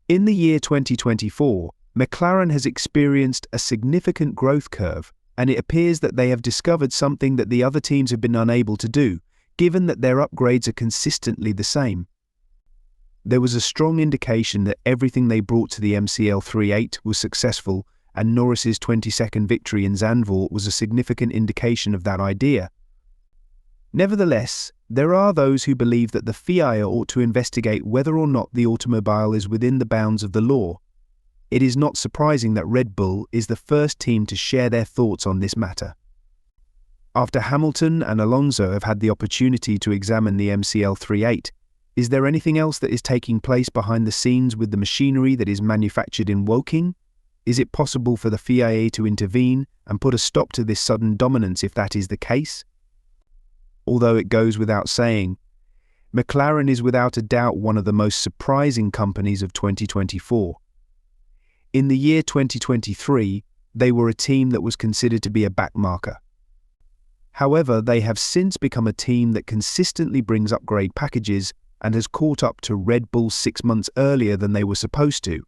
In the year 2024, McLaren has experienced a significant growth curve, and it appears that they have discovered something that the other teams have been unable to do, given that their upgrades are consistently the same. There was a strong indication that everything they brought to the MCL38 was successful, and Norris's 22nd victory in Zandvoort was a significant indication of that idea. Nevertheless, there are those who believe that the FIA ought to investigate whether or not the automobile is within the bounds of the law. It is not surprising that Red Bull is the first team to share their thoughts on this matter. After Hamilton and Alonso have had the opportunity to examine the MCL38, is there anything else that is taking place behind the scenes with the machinery that is manufactured in Woking? Is it possible for the FIA to intervene and put a stop to this sudden dominance if that is the case? Although it goes without saying, McLaren is without a doubt one of the most surprising companies of 2024. In the year 2023, they were a team that was considered to be a backmarker. However, they have since become a team that consistently brings upgrade packages and has caught up to Red Bull 6 months earlier than they were supposed to.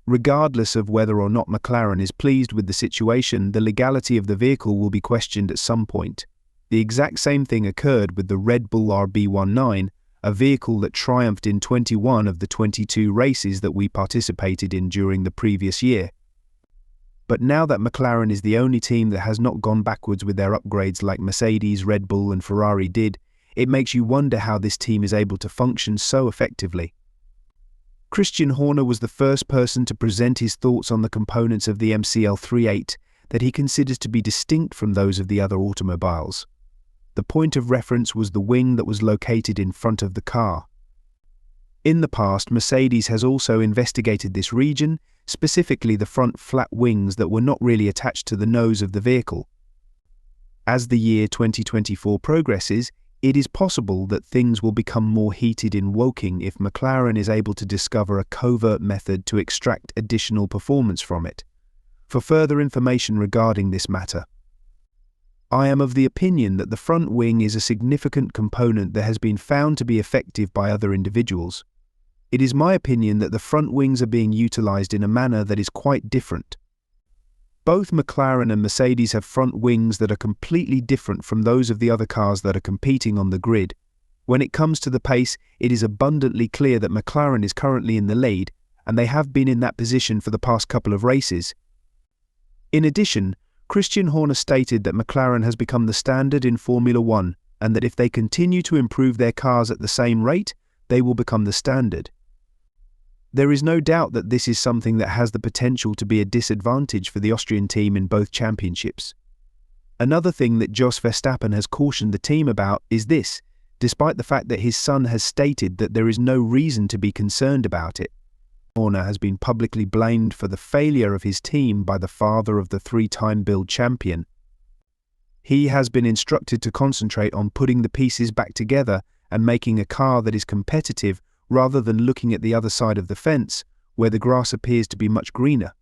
Regardless of whether or not McLaren is pleased with the situation, the legality of the vehicle will be questioned at some point. The exact same thing occurred with the Red Bull RB19, a vehicle that triumphed in 21 of the 22 races that we participated in during the previous year. But now that McLaren is the only team that has not gone backwards with their upgrades like Mercedes, Red Bull and Ferrari did, it makes you wonder how this team is able to function so effectively. Christian Horner was the first person to present his thoughts on the components of the MCL38 that he considers to be distinct from those of the other automobiles. The point of reference was the wing that was located in front of the car. In the past, Mercedes has also investigated this region, specifically the front flat wings that were not really attached to the nose of the vehicle. As the year 2024 progresses, it is possible that things will become more heated in Woking if McLaren is able to discover a covert method to extract additional performance from it. For further information regarding this matter, I am of the opinion that the front wing is a significant component that has been found to be effective by other individuals. It is my opinion that the front wings are being utilized in a manner that is quite different. Both McLaren and Mercedes have front wings that are completely different from those of the other cars that are competing on the grid. When it comes to the pace, it is abundantly clear that McLaren is currently in the lead, and they have been in that position for the past couple of races. In addition, Christian Horner stated that McLaren has become the standard in Formula One, and that if they continue to improve their cars at the same rate, they will become the standard. There is no doubt that this is something that has the potential to be a disadvantage for the Austrian team in both championships. Another thing that Jos Verstappen has cautioned the team about is this: despite the fact that his son has stated that there is no reason to be concerned about it, Horner has been publicly blamed for the failure of his team by the father of the 3-time build champion. He has been instructed to concentrate on putting the pieces back together and making a car that is competitive rather than looking at the other side of the fence, where the grass appears to be much greener.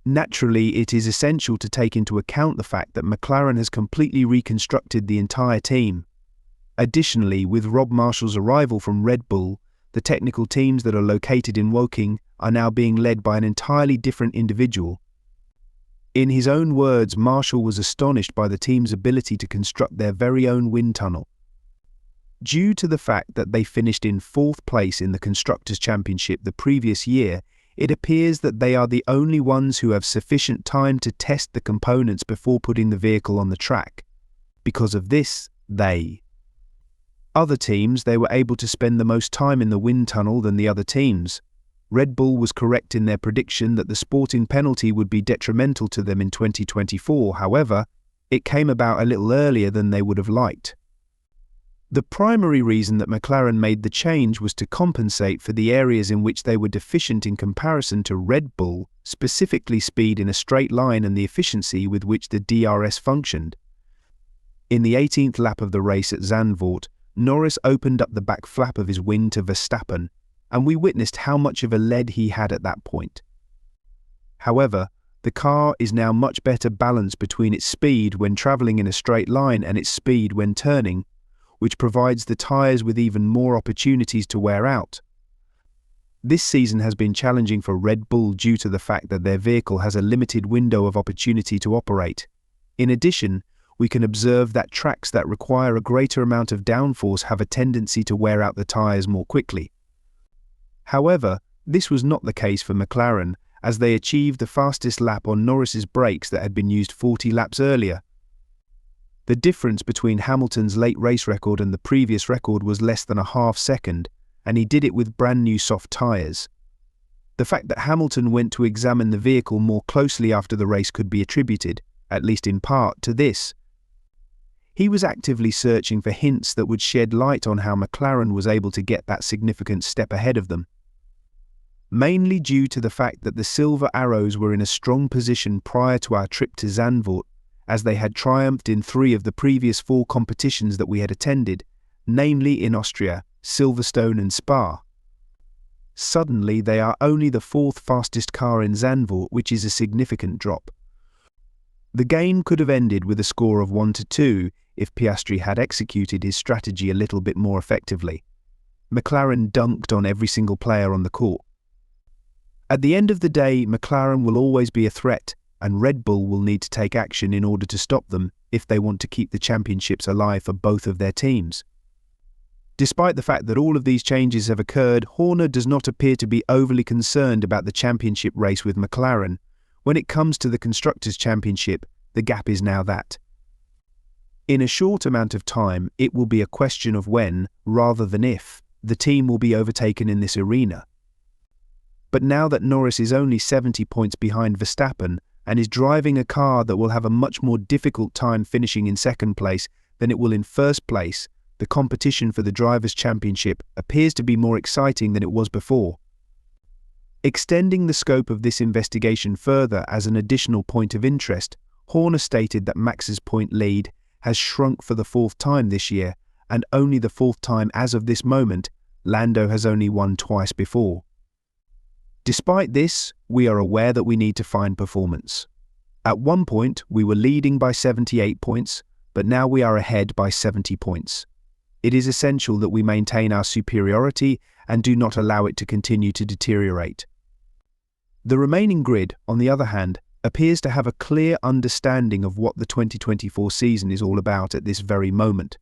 Naturally, it is essential to take into account the fact that McLaren has completely reconstructed the entire team. Additionally, with Rob Marshall's arrival from Red Bull, the technical teams that are located in Woking are now being led by an entirely different individual. In his own words, Marshall was astonished by the team's ability to construct their very own wind tunnel. Due to the fact that they finished in 4th place in the Constructors' Championship the previous year, it appears that they are the only ones who have sufficient time to test the components before putting the vehicle on the track. Because of this, other teams, they were able to spend the most time in the wind tunnel than the other teams. Red Bull was correct in their prediction that the sporting penalty would be detrimental to them in 2024, however, it came about a little earlier than they would have liked. The primary reason that McLaren made the change was to compensate for the areas in which they were deficient in comparison to Red Bull, specifically speed in a straight line and the efficiency with which the DRS functioned. In the 18th lap of the race at Zandvoort, Norris opened up the back flap of his wing to Verstappen, and we witnessed how much of a lead he had at that point. However, the car is now much better balanced between its speed when travelling in a straight line and its speed when turning, which provides the tyres with even more opportunities to wear out. This season has been challenging for Red Bull due to the fact that their vehicle has a limited window of opportunity to operate. In addition, we can observe that tracks that require a greater amount of downforce have a tendency to wear out the tyres more quickly. However, this was not the case for McLaren, as they achieved the fastest lap on Norris's brakes that had been used 40 laps earlier. The difference between Hamilton's late race record and the previous record was less than a half second, and he did it with brand new soft tyres. The fact that Hamilton went to examine the vehicle more closely after the race could be attributed, at least in part, to this. He was actively searching for hints that would shed light on how McLaren was able to get that significant step ahead of them. Mainly due to the fact that the Silver Arrows were in a strong position prior to our trip to Zandvoort, as they had triumphed in 3 of the previous 4 competitions that we had attended, namely in Austria, Silverstone and Spa. Suddenly they are only the 4th fastest car in Zandvoort, which is a significant drop. The game could have ended with a score of 1-2 if Piastri had executed his strategy a little bit more effectively. McLaren dunked on every single player on the court. At the end of the day, McLaren will always be a threat, and Red Bull will need to take action in order to stop them if they want to keep the championships alive for both of their teams. Despite the fact that all of these changes have occurred, Horner does not appear to be overly concerned about the championship race with McLaren. When it comes to the Constructors' Championship, the gap is now that. In a short amount of time, it will be a question of when, rather than if, the team will be overtaken in this arena. But now that Norris is only 70 points behind Verstappen and is driving a car that will have a much more difficult time finishing in second place than it will in first place, the competition for the Drivers' Championship appears to be more exciting than it was before. Extending the scope of this investigation further as an additional point of interest, Horner stated that Max's point lead has shrunk for the 4th time this year, and only the 4th time as of this moment. Lando has only won twice before. Despite this, we are aware that we need to find performance. At one point, we were leading by 78 points, but now we are ahead by 70 points. It is essential that we maintain our superiority and do not allow it to continue to deteriorate. The remaining grid, on the other hand, appears to have a clear understanding of what the 2024 season is all about at this very moment.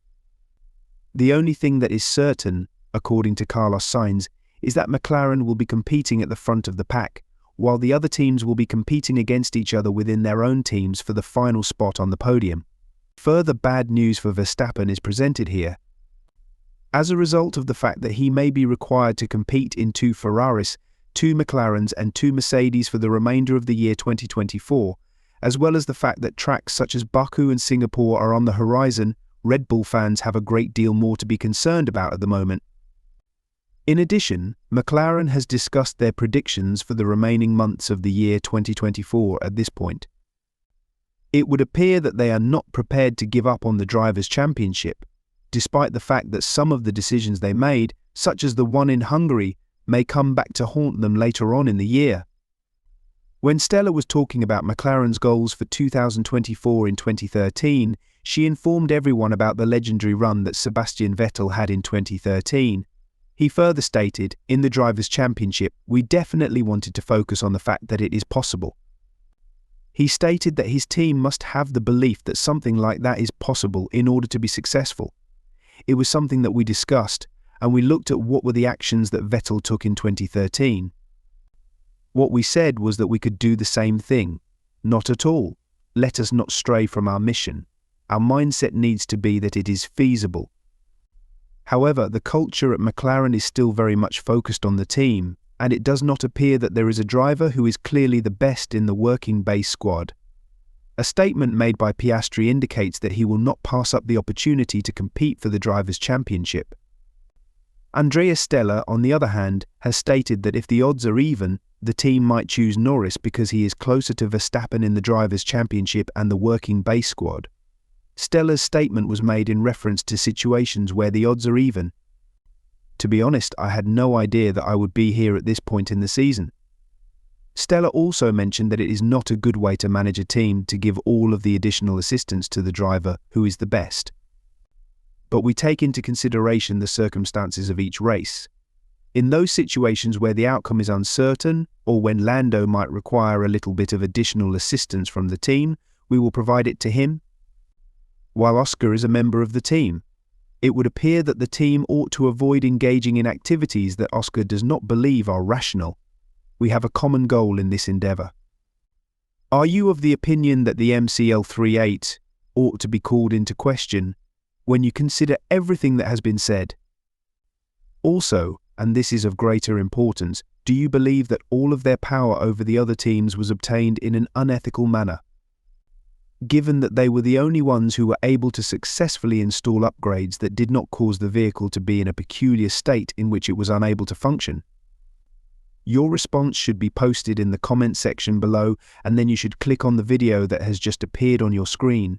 The only thing that is certain, according to Carlos Sainz, is that McLaren will be competing at the front of the pack, while the other teams will be competing against each other within their own teams for the final spot on the podium. Further bad news for Verstappen is presented here. As a result of the fact that he may be required to compete in 2 Ferraris, 2 McLarens and 2 Mercedes for the remainder of the year 2024, as well as the fact that tracks such as Baku and Singapore are on the horizon, Red Bull fans have a great deal more to be concerned about at the moment. In addition, McLaren has discussed their predictions for the remaining months of the year 2024 at this point. It would appear that they are not prepared to give up on the Drivers' Championship, despite the fact that some of the decisions they made, such as the one in Hungary, may come back to haunt them later on in the year. When Stella was talking about McLaren's goals for 2024 in 2013, she informed everyone about the legendary run that Sebastian Vettel had in 2013. He further stated, in the Drivers' Championship, we definitely wanted to focus on the fact that it is possible. He stated that his team must have the belief that something like that is possible in order to be successful. It was something that we discussed, and we looked at what were the actions that Vettel took in 2013. What we said was that we could do the same thing. Not at all. Let us not stray from our mission. Our mindset needs to be that it is feasible. However, the culture at McLaren is still very much focused on the team, and it does not appear that there is a driver who is clearly the best in the working base squad. A statement made by Piastri indicates that he will not pass up the opportunity to compete for the Drivers' Championship. Andrea Stella, on the other hand, has stated that if the odds are even, the team might choose Norris because he is closer to Verstappen in the Drivers' Championship and the working base squad. Stella's statement was made in reference to situations where the odds are even. To be honest, I had no idea that I would be here at this point in the season. Stella also mentioned that it is not a good way to manage a team to give all of the additional assistance to the driver who is the best. But we take into consideration the circumstances of each race. In those situations where the outcome is uncertain, or when Lando might require a little bit of additional assistance from the team, we will provide it to him. While Oscar is a member of the team, it would appear that the team ought to avoid engaging in activities that Oscar does not believe are rational. We have a common goal in this endeavour. Are you of the opinion that the MCL38 ought to be called into question when you consider everything that has been said? Also, and this is of greater importance, do you believe that all of their power over the other teams was obtained in an unethical manner? Given that they were the only ones who were able to successfully install upgrades that did not cause the vehicle to be in a peculiar state in which it was unable to function? Your response should be posted in the comment section below, and then you should click on the video that has just appeared on your screen.